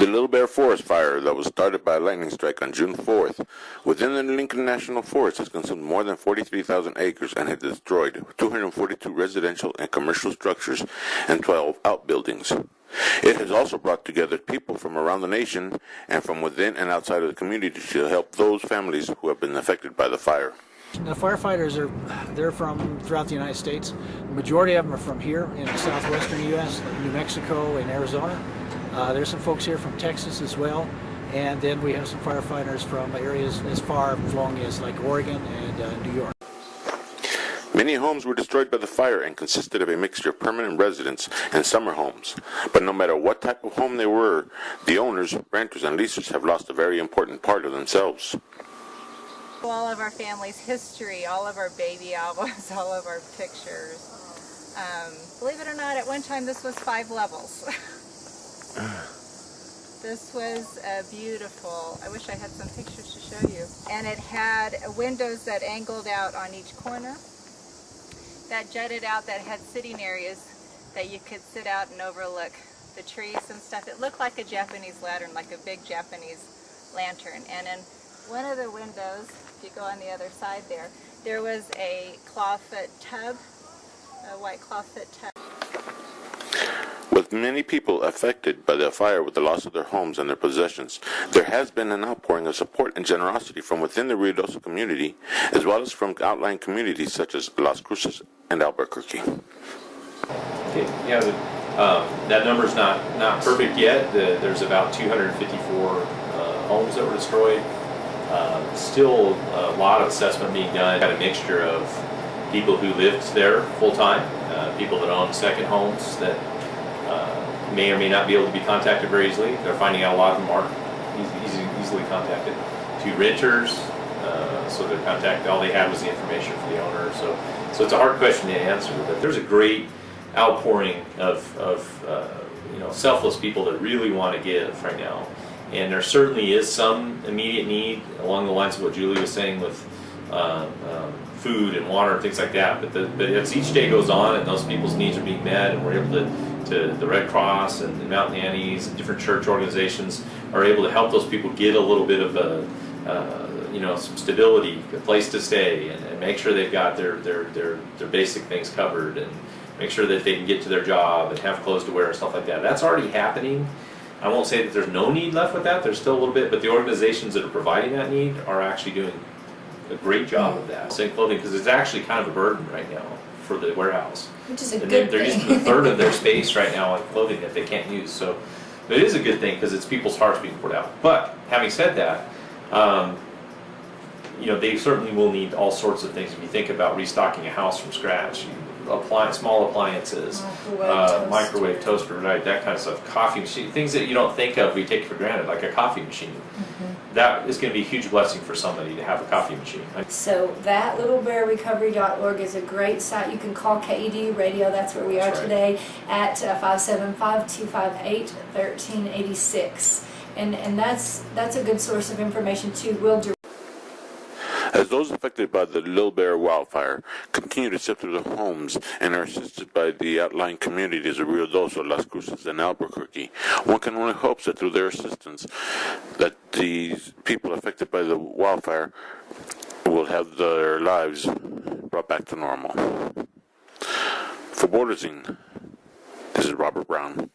The Little Bear Forest Fire that was started by a lightning strike on June 4th within the Lincoln National Forest has consumed more than 43,000 acres and has destroyed 242 residential and commercial structures and 12 outbuildings. It has also brought together people from around the nation and from within and outside of the community to help those families who have been affected by the fire. The firefighters they're from throughout the United States. The majority of them are from here in the southwestern U.S., like New Mexico and Arizona. There's some folks here from Texas as well, and then we have some firefighters from areas as far flung as like Oregon and New York. Many homes were destroyed by the fire and consisted of a mixture of permanent residents and summer homes. But no matter what type of home they were, the owners, renters, and leasers have lost a very important part of themselves. All of our family's history, all of our baby albums, all of our pictures. Believe it or not, at one time this was 5 levels. This was beautiful. I wish I had some pictures to show you. And it had windows that angled out on each corner, that jutted out, that had sitting areas that you could sit out and overlook the trees and stuff. It looked like a Japanese lantern, like a big Japanese lantern. And in one of the windows, if you go on the other side there was a clawfoot tub, a white clawfoot tub. With many people affected by the fire with the loss of their homes and their possessions, there has been an outpouring of support and generosity from within the Ruidoso community, as well as from outlying communities such as Las Cruces and Albuquerque. Okay, yeah, that number's not perfect yet. There's about 254 homes that were destroyed. Still a lot of assessment being done. Got a mixture of people who lived there full time, people that own second homes that may or may not be able to be contacted very easily. They're finding out a lot of them aren't easily contacted. To renters, so they're contacted. All they had was the information from the owner. So it's a hard question to answer. But there's a great outpouring of selfless people that really want to give right now. And there certainly is some immediate need along the lines of what Julie was saying with food and water and things like that. But as each day goes on and those people's needs are being met, and we're able to the Red Cross and the Mountain Annies and different church organizations are able to help those people get a little bit of some stability, a place to stay, and make sure they've got their basic things covered, and make sure that they can get to their job and have clothes to wear and stuff like that. That's already happening. I won't say that there's no need left with that. There's still a little bit, but the organizations that are providing that need are actually doing a great job of that. Same clothing, because it's actually kind of a burden right now for the warehouse. Which is a good thing. They're using a third of their space right now on clothing that they can't use. So it is a good thing because it's people's hearts being poured out. But having said that, they certainly will need all sorts of things. If you think about restocking a house from scratch, small appliances, microwave toaster, right, that kind of stuff, coffee machine, things that you don't think of, we take for granted, like a coffee machine. That is going to be a huge blessing for somebody to have a coffee machine. So that littlebearrecovery.org is a great site. You can call KED Radio, that's where we are today, at 575-258-1386. And that's a good source of information too. As those affected by the Little Bear wildfire continue to sift through their homes and are assisted by the outlying communities of Ruidoso, Las Cruces, and Albuquerque, one can only hope that through their assistance that these people affected by the wildfire will have their lives brought back to normal. For Bordersing, this is Robert Brown.